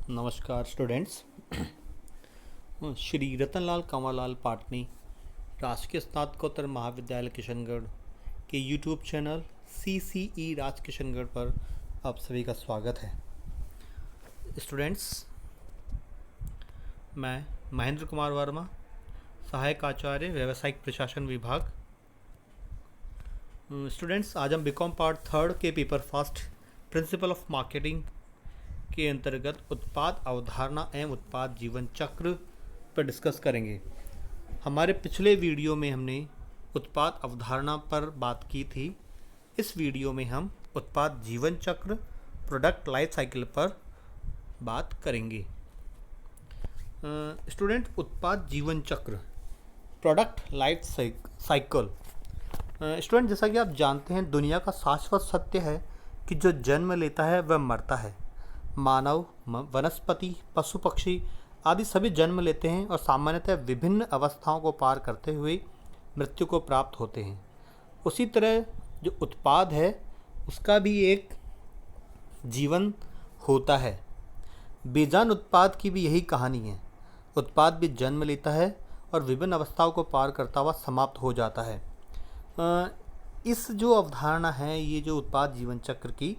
नमस्कार स्टूडेंट्स। श्री रतनलाल कंवरलाल पाटनी राजकीय स्नातकोत्तर महाविद्यालय किशनगढ़ के यूट्यूब चैनल CCE राज किशनगढ़ पर आप सभी का स्वागत है। स्टूडेंट्स, मैं महेंद्र कुमार वर्मा, सहायक आचार्य व्यावसायिक प्रशासन विभाग। स्टूडेंट्स, आज हम बीकॉम पार्ट 3 के paper first principle of marketing के अंतर्गत उत्पाद अवधारणा एवं उत्पाद जीवन चक्र पर डिस्कस करेंगे। हमारे पिछले वीडियो में हमने उत्पाद अवधारणा पर बात की थी। इस वीडियो में हम उत्पाद जीवन चक्र प्रोडक्ट लाइफ साइकिल पर बात करेंगे। स्टूडेंट, उत्पाद जीवन चक्र प्रोडक्ट लाइफ साइकिल। स्टूडेंट, जैसा कि आप जानते हैं, दुनिया का शाश्वत सत्य है कि जो जन्म लेता है वह मरता है। मानव, वनस्पति, पशु पक्षी आदि सभी जन्म लेते हैं और सामान्यतः विभिन्न अवस्थाओं को पार करते हुए मृत्यु को प्राप्त होते हैं। उसी तरह जो उत्पाद है उसका भी एक जीवन होता है। बेजान उत्पाद की भी यही कहानी है। उत्पाद भी जन्म लेता है और विभिन्न अवस्थाओं को पार करता हुआ समाप्त हो जाता है। इस जो अवधारणा है, ये जो उत्पाद जीवन चक्र की,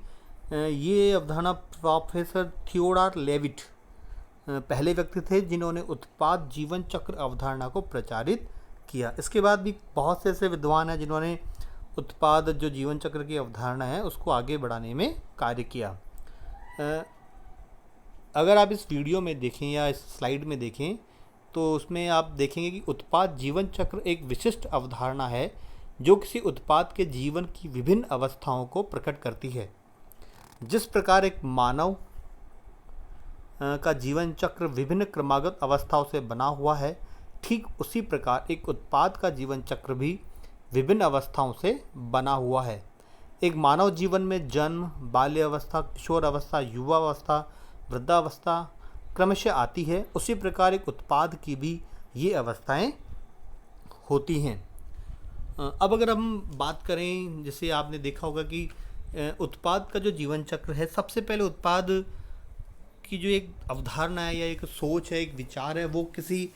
ये अवधारणा प्रोफेसर थियोडोर लेविट पहले व्यक्ति थे जिन्होंने उत्पाद जीवन चक्र अवधारणा को प्रचारित किया। इसके बाद भी बहुत से ऐसे विद्वान हैं जिन्होंने उत्पाद जो जीवन चक्र की अवधारणा है उसको आगे बढ़ाने में कार्य किया। अगर आप इस वीडियो में देखें या इस स्लाइड में देखें तो उसमें आप देखेंगे कि उत्पाद जीवन चक्र एक विशिष्ट अवधारणा है जो किसी उत्पाद के जीवन की विभिन्न अवस्थाओं को प्रकट करती है। जिस प्रकार एक मानव का जीवन चक्र विभिन्न क्रमागत अवस्थाओं से बना हुआ है, ठीक उसी प्रकार एक उत्पाद का जीवन चक्र भी विभिन्न अवस्थाओं से बना हुआ है। एक मानव जीवन में जन्म, बाल्य अवस्था, किशोर अवस्था, युवा अवस्था, वृद्धावस्था क्रमशः आती है। उसी प्रकार एक उत्पाद की भी ये अवस्थाएं होती हैं। अब अगर हम बात करें, जैसे आपने देखा होगा कि उत्पाद का जो जीवन चक्र है, सबसे पहले उत्पाद की जो एक अवधारणा है या एक सोच है, एक विचार है, वो किसी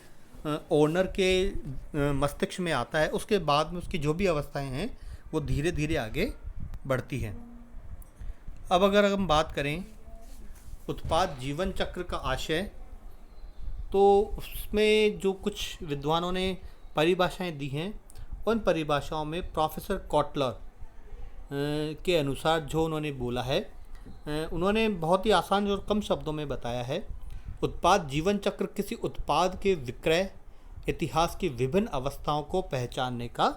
ओनर के मस्तिष्क में आता है। उसके बाद में उसकी जो भी अवस्थाएं हैं वो धीरे धीरे आगे बढ़ती हैं। अब अगर हम बात करें उत्पाद जीवन चक्र का आशय, तो उसमें जो कुछ विद्वानों ने परिभाषाएं दी हैं, उन परिभाषाओं में प्रोफेसर कॉटलर के अनुसार जो उन्होंने बोला है, उन्होंने बहुत ही आसान और कम शब्दों में बताया है। उत्पाद जीवन चक्र किसी उत्पाद के विक्रय इतिहास की विभिन्न अवस्थाओं को पहचानने का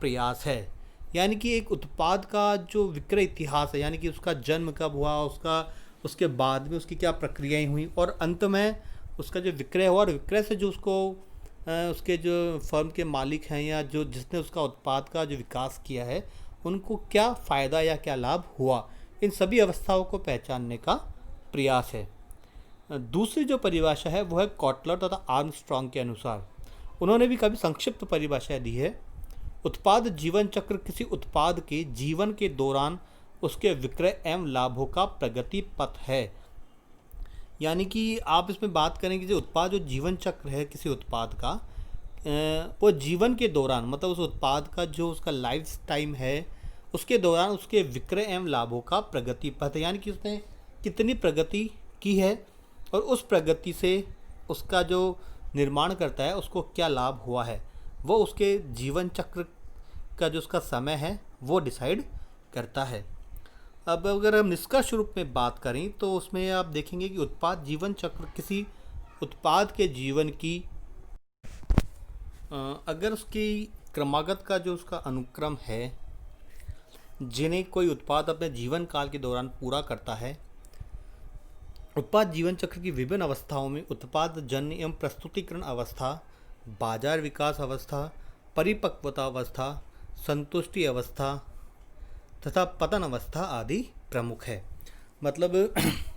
प्रयास है। यानी कि एक उत्पाद का जो विक्रय इतिहास है, यानी कि उसका जन्म कब हुआ, उसके बाद में उसकी क्या प्रक्रियाएं हुई और अंत में उसका जो विक्रय हुआ, और विक्रय से जो उसके जो फर्म के मालिक हैं या जो जिसने उसका उत्पाद का जो विकास किया है, उनको क्या फ़ायदा या क्या लाभ हुआ, इन सभी अवस्थाओं को पहचानने का प्रयास है। दूसरी जो परिभाषा है वो है कॉटलर तथा आर्मस्ट्रॉन्ग के अनुसार। उन्होंने भी काफ़ी संक्षिप्त परिभाषा दी है। उत्पाद जीवन चक्र किसी उत्पाद के जीवन के दौरान उसके विक्रय एवं लाभों का प्रगति पथ है। यानी कि आप इसमें बात करें कि जो उत्पाद जो जीवन चक्र है किसी उत्पाद का, वो जीवन के दौरान, मतलब उस उत्पाद का जो उसका लाइफ टाइम है उसके दौरान उसके विक्रय एवं लाभों का प्रगति पथ, यानी कि उसने कितनी प्रगति की है और उस प्रगति से उसका जो निर्माण करता है उसको क्या लाभ हुआ है, वो उसके जीवन चक्र का जो उसका समय है वो डिसाइड करता है। अब अगर हम निष्कर्ष रूप में बात करें तो उसमें आप देखेंगे कि उत्पाद जीवन चक्र किसी उत्पाद के जीवन की, अगर उसकी क्रमागत का जो उसका अनुक्रम है जिन्हें कोई उत्पाद अपने जीवन काल के दौरान पूरा करता है, उत्पाद जीवन चक्र की विभिन्न अवस्थाओं में उत्पाद जन्य एवं प्रस्तुतिकरण अवस्था, बाजार विकास अवस्था, परिपक्वता अवस्था, संतुष्टि अवस्था तथा पतन अवस्था आदि प्रमुख है। मतलब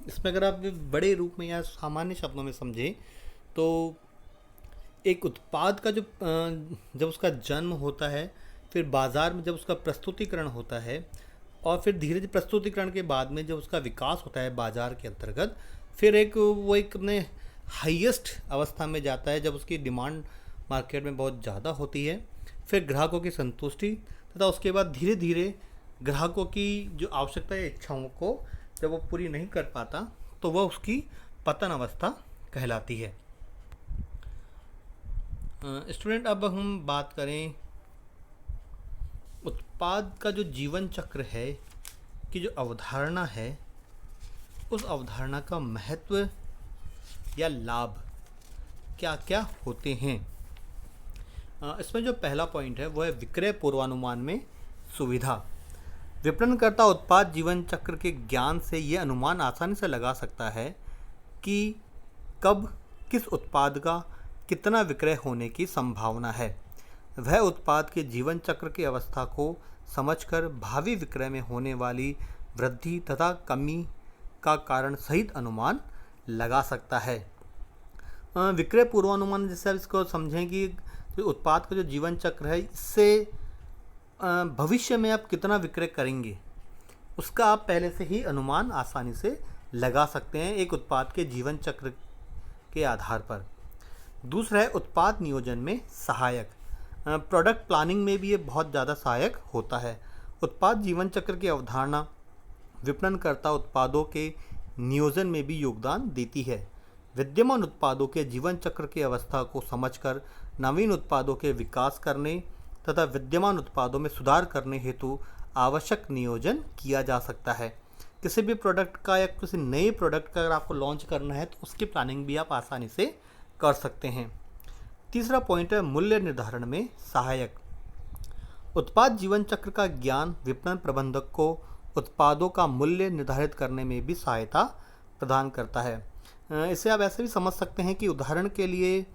इसमें अगर आप बड़े रूप में या सामान्य शब्दों में समझें तो एक उत्पाद का जो जब उसका जन्म होता है, फिर बाज़ार में जब उसका प्रस्तुतिकरण होता है और फिर धीरे धीरे प्रस्तुतिकरण के बाद में जब उसका विकास होता है बाज़ार के अंतर्गत, फिर एक वो एक अपने हाईएस्ट अवस्था में जाता है जब उसकी डिमांड मार्केट में बहुत ज़्यादा होती है। फिर ग्राहकों की संतुष्टि तथा उसके बाद धीरे धीरे ग्राहकों की जो आवश्यकता या इच्छाओं को जब वो पूरी नहीं कर पाता तो वह उसकी पतन अवस्था कहलाती है। स्टूडेंट, अब हम बात करें उत्पाद का जो जीवन चक्र है की जो अवधारणा है, उस अवधारणा का महत्व या लाभ क्या क्या होते हैं। इसमें जो पहला पॉइंट है वो है विक्रय पूर्वानुमान में सुविधा। विपणनकर्ता उत्पाद जीवन चक्र के ज्ञान से ये अनुमान आसानी से लगा सकता है कि कब किस उत्पाद का कितना विक्रय होने की संभावना है। वह उत्पाद के जीवन चक्र की अवस्था को समझकर भावी विक्रय में होने वाली वृद्धि तथा कमी का कारण सहित अनुमान लगा सकता है। विक्रय पूर्वानुमान जैसे आप इसको समझें कि जो उत्पाद का जो जीवन चक्र है, इससे भविष्य में आप कितना विक्रय करेंगे उसका आप पहले से ही अनुमान आसानी से लगा सकते हैं एक उत्पाद के जीवन चक्र के आधार पर। दूसरा है उत्पाद नियोजन में सहायक। प्रोडक्ट प्लानिंग में भी ये बहुत ज़्यादा सहायक होता है। उत्पाद जीवन चक्र की अवधारणा विपणनकर्ता उत्पादों के नियोजन में भी योगदान देती है। विद्यमान उत्पादों के जीवन चक्र की अवस्था को समझकर नवीन उत्पादों के विकास करने तथा विद्यमान उत्पादों में सुधार करने हेतु आवश्यक नियोजन किया जा सकता है। किसी भी प्रोडक्ट का या किसी नए प्रोडक्ट का अगर आपको लॉन्च करना है तो उसकी प्लानिंग भी आप आसानी से कर सकते हैं। तीसरा पॉइंट है मूल्य निर्धारण में सहायक। उत्पाद जीवन चक्र का ज्ञान विपणन प्रबंधक को उत्पादों का मूल्य निर्धारित करने में भी सहायता प्रदान करता है। इसे आप ऐसे भी समझ सकते हैं कि उदाहरण के लिए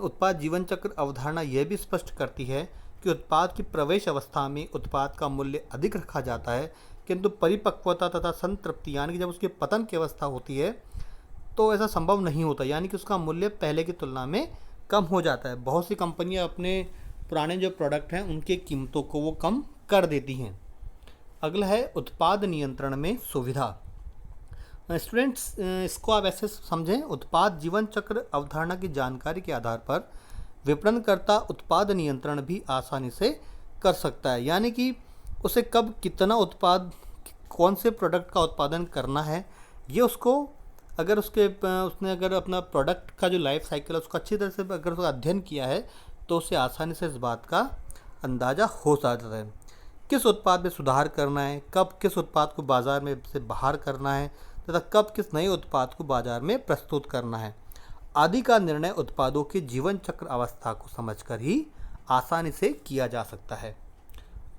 उत्पाद जीवन चक्र अवधारणा यह भी स्पष्ट करती है कि उत्पाद की प्रवेश अवस्था में उत्पाद का मूल्य अधिक रखा जाता है, किंतु परिपक्वता तथा संतृप्ति यानी कि जब उसकी पतन की अवस्था होती है तो ऐसा संभव नहीं होता, यानी कि उसका मूल्य पहले की तुलना में कम हो जाता है। बहुत सी कंपनियां अपने पुराने जो प्रोडक्ट हैं उनकी कीमतों को वो कम कर देती हैं। अगला है उत्पाद नियंत्रण में सुविधा। स्टूडेंट्स, इसको आप ऐसे समझें, उत्पाद जीवन चक्र अवधारणा की जानकारी के आधार पर विपणनकर्ता उत्पाद नियंत्रण भी आसानी से कर सकता है, यानी कि उसे कब कितना उत्पाद कौन से प्रोडक्ट का उत्पादन करना है ये उसको अगर उसने अगर अपना प्रोडक्ट का जो लाइफ साइकिल है उसको अच्छी तरह से अगर उसका अध्ययन किया है तो उसे आसानी से इस बात का अंदाज़ा हो जाता है किस उत्पाद में सुधार करना है, कब किस उत्पाद को बाज़ार में से बाहर करना है तथा कब किस नए उत्पाद को बाज़ार में प्रस्तुत करना है आदि का निर्णय उत्पादों की जीवन चक्र अवस्था को समझकर ही आसानी से किया जा सकता है।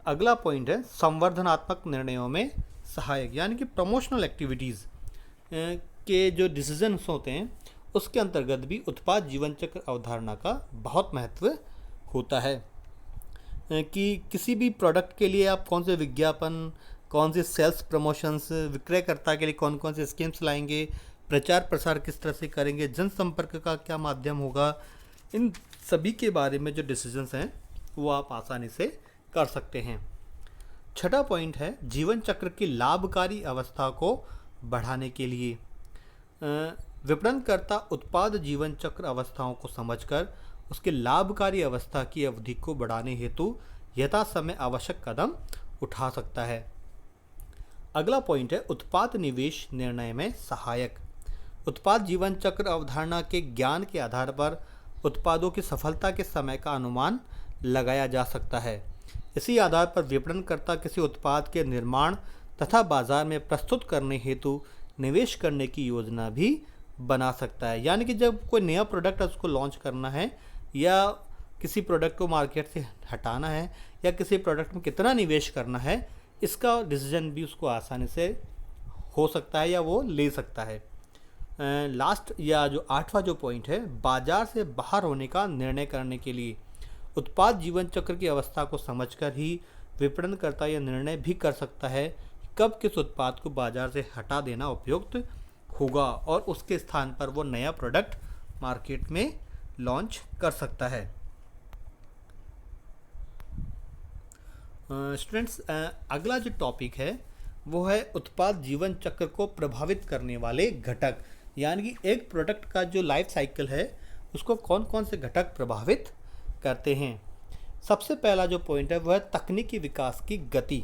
अगला पॉइंट है संवर्धनात्मक निर्णयों में सहायक, यानी कि प्रमोशनल एक्टिविटीज़ के जो डिसीजंस होते हैं उसके अंतर्गत भी उत्पाद जीवन चक्र अवधारणा का बहुत महत्व होता है कि किसी भी प्रोडक्ट के लिए आप कौन से विज्ञापन, कौन से सेल्स प्रमोशंस, विक्रयकर्ता के लिए कौन कौन से स्कीम्स लाएंगे, प्रचार प्रसार किस तरह से करेंगे, जनसंपर्क का क्या माध्यम होगा, इन सभी के बारे में जो डिसीजंस हैं वो आप आसानी से कर सकते हैं। छठा पॉइंट है जीवन चक्र की लाभकारी अवस्था को बढ़ाने के लिए विपणनकर्ता उत्पाद जीवन चक्र अवस्थाओं को समझकर उसके लाभकारी अवस्था की अवधि को बढ़ाने हेतु यथा समय आवश्यक कदम उठा सकता है। अगला पॉइंट है उत्पाद निवेश निर्णय में सहायक। उत्पाद जीवन चक्र अवधारणा के ज्ञान के आधार पर उत्पादों की सफलता के समय का अनुमान लगाया जा सकता है। इसी आधार पर विपणनकर्ता किसी उत्पाद के निर्माण तथा बाजार में प्रस्तुत करने हेतु निवेश करने की योजना भी बना सकता है, यानी कि जब कोई नया प्रोडक्ट उसको लॉन्च करना है या किसी प्रोडक्ट को मार्केट से हटाना है या किसी प्रोडक्ट में कितना निवेश करना है, इसका डिसीजन भी उसको आसानी से हो सकता है या वो ले सकता है। लास्ट या जो आठवां जो पॉइंट है बाजार से बाहर होने का निर्णय करने के लिए उत्पाद जीवन चक्र की अवस्था को समझकर ही विपणनकर्ता यह निर्णय भी कर सकता है कब किस उत्पाद को बाजार से हटा देना उपयुक्त होगा और उसके स्थान पर वो नया प्रोडक्ट मार्केट में लॉन्च कर सकता है। स्टूडेंट्स, अगला जो टॉपिक है वो है उत्पाद जीवन चक्र को प्रभावित करने वाले घटक, यानी कि एक प्रोडक्ट का जो लाइफ साइकिल है उसको कौन कौन से घटक प्रभावित करते हैं। सबसे पहला जो पॉइंट है वह है तकनीकी विकास की गति।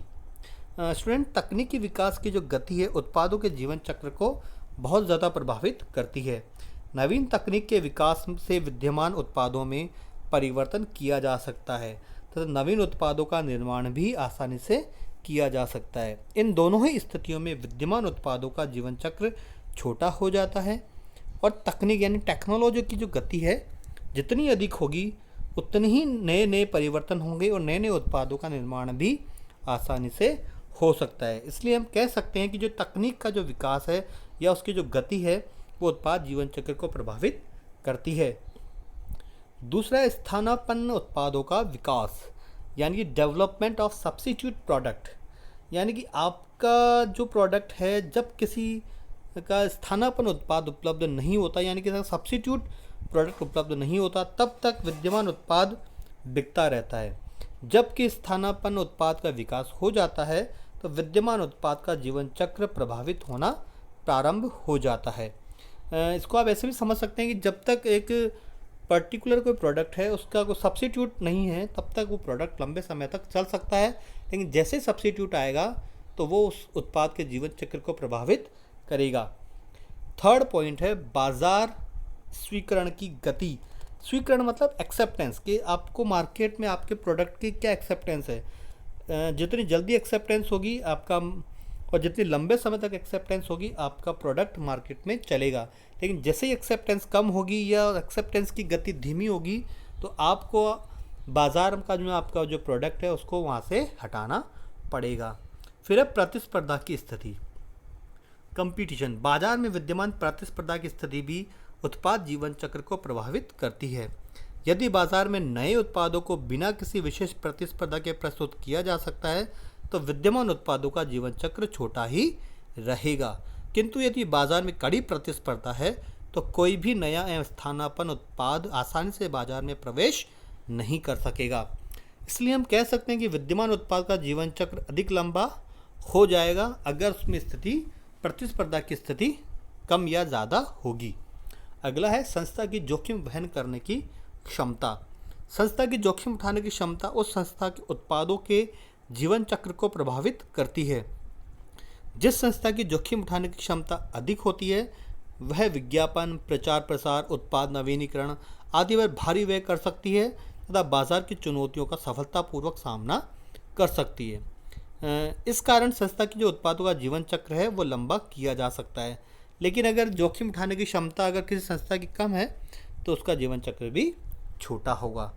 स्टूडेंट, तकनीकी विकास की जो गति है उत्पादों के जीवन चक्र को बहुत ज़्यादा प्रभावित करती है। नवीन तकनीक के विकास से विद्यमान उत्पादों में परिवर्तन किया जा सकता है तथा नवीन उत्पादों का निर्माण भी आसानी से किया जा सकता है। इन दोनों ही स्थितियों में विद्यमान उत्पादों का जीवन चक्र छोटा हो जाता है और तकनीक यानी टेक्नोलॉजी की जो गति है जितनी अधिक होगी उतनी ही नए नए परिवर्तन होंगे और नए नए उत्पादों का निर्माण भी आसानी से हो सकता है। इसलिए हम कह सकते हैं कि जो तकनीक का जो विकास है या उसकी जो गति है वो उत्पाद जीवन चक्र को प्रभावित करती है। दूसरा है स्थानापन्न उत्पादों का विकास यानी कि डेवलपमेंट ऑफ सब्स्टिट्यूट प्रोडक्ट। यानी कि आपका जो प्रोडक्ट है जब किसी का स्थानापन्न उत्पाद उपलब्ध नहीं होता यानी कि सब्स्टिट्यूट प्रोडक्ट उपलब्ध नहीं होता तब तक विद्यमान उत्पाद बिकता रहता है। जबकि स्थानापन्न उत्पाद का विकास हो जाता है तो विद्यमान उत्पाद का जीवन चक्र प्रभावित होना प्रारंभ हो जाता है। इसको आप ऐसे भी समझ सकते हैं कि जब तक एक पर्टिकुलर कोई प्रोडक्ट है उसका कोई सब्स्टिट्यूट नहीं है तब तक वो प्रोडक्ट लंबे समय तक चल सकता है, लेकिन जैसे सब्स्टिट्यूट आएगा तो वो उस उत्पाद के जीवन चक्र को प्रभावित करेगा। थर्ड पॉइंट है बाजार स्वीकरण की गति। स्वीकरण मतलब एक्सेप्टेंस, कि आपको मार्केट में आपके प्रोडक्ट की क्या एक्सेप्टेंस है। जितनी जल्दी एक्सेप्टेंस होगी आपका और जितनी लंबे समय तक एक्सेप्टेंस होगी आपका प्रोडक्ट मार्केट में चलेगा, लेकिन जैसे ही एक्सेप्टेंस कम होगी या एक्सेप्टेंस की गति धीमी होगी तो आपको बाज़ार का जो आपका जो प्रोडक्ट है उसको वहाँ से हटाना पड़ेगा। फिर है प्रतिस्पर्धा की स्थिति, कंपटीशन। बाजार में विद्यमान प्रतिस्पर्धा की स्थिति भी उत्पाद जीवन चक्र को प्रभावित करती है। यदि बाजार में नए उत्पादों को बिना किसी विशेष प्रतिस्पर्धा के प्रस्तुत किया जा सकता है तो विद्यमान उत्पादों का जीवन चक्र छोटा ही रहेगा, किंतु यदि बाजार में कड़ी प्रतिस्पर्धा है तो कोई भी नया एवं स्थानापन्न उत्पाद आसानी से बाजार में प्रवेश नहीं कर सकेगा। इसलिए हम कह सकते हैं कि विद्यमान उत्पाद का जीवन चक्र अधिक लंबा हो जाएगा अगर उसमें स्थिति प्रतिस्पर्धा की स्थिति कम या ज़्यादा होगी। अगला है संस्था की जोखिम वहन करने की क्षमता। संस्था की जोखिम उठाने की क्षमता उस संस्था के उत्पादों के जीवन चक्र को प्रभावित करती है। जिस संस्था की जोखिम उठाने की क्षमता अधिक होती है वह विज्ञापन, प्रचार प्रसार, उत्पाद नवीनीकरण आदि पर भारी व्यय कर सकती है तथा बाजार की चुनौतियों का सफलतापूर्वक सामना कर सकती है। इस कारण संस्था की जो उत्पादों का जीवन चक्र है वो लंबा किया जा सकता है, लेकिन अगर जोखिम उठाने की क्षमता अगर किसी संस्था की कम है तो उसका जीवन चक्र भी छोटा होगा।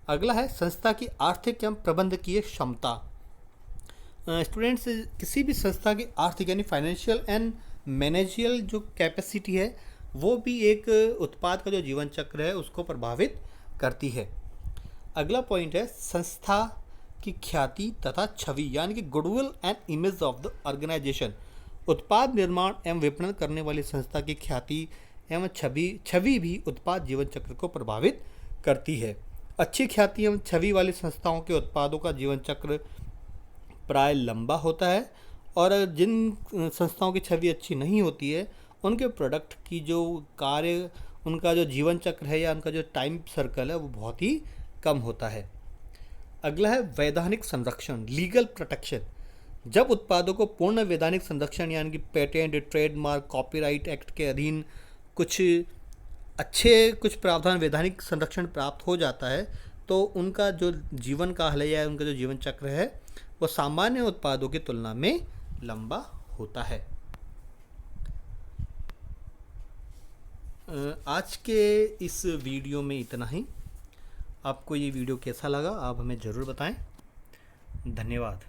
अगला है संस्था की आर्थिक एवं प्रबंधकीय क्षमता। स्टूडेंट्स, किसी भी संस्था की आर्थिक यानी फाइनेंशियल एंड मैनेजियल जो कैपेसिटी है वो भी एक उत्पाद का जो जीवन चक्र है उसको प्रभावित करती है। अगला पॉइंट है संस्था की ख्याति तथा छवि यानी कि goodwill and image of the organisation. उत्पाद निर्माण एवं विपणन करने वाली संस्था की ख्याति एवं छवि भी उत्पाद जीवन चक्र को प्रभावित करती है। अच्छी ख्याति एवं छवि वाली संस्थाओं के उत्पादों का जीवन चक्र प्राय लंबा होता है और जिन संस्थाओं की छवि अच्छी नहीं होती है उनके प्रोडक्ट की जो कार्य उनका जो जीवन चक्र है या उनका जो टाइम सर्कल है वो बहुत ही कम होता है। अगला है वैधानिक संरक्षण, लीगल प्रोटेक्शन। जब उत्पादों को पूर्ण वैधानिक संरक्षण यानी कि पेटेंट, ट्रेडमार्क, कॉपीराइट एक्ट के अधीन कुछ प्रावधान वैधानिक संरक्षण प्राप्त हो जाता है तो उनका जो जीवन काल है या उनका जो जीवन चक्र है वो सामान्य उत्पादों की तुलना में लंबा होता है। आज के इस वीडियो में इतना ही। आपको ये वीडियो कैसा लगा आप हमें ज़रूर बताएं। धन्यवाद।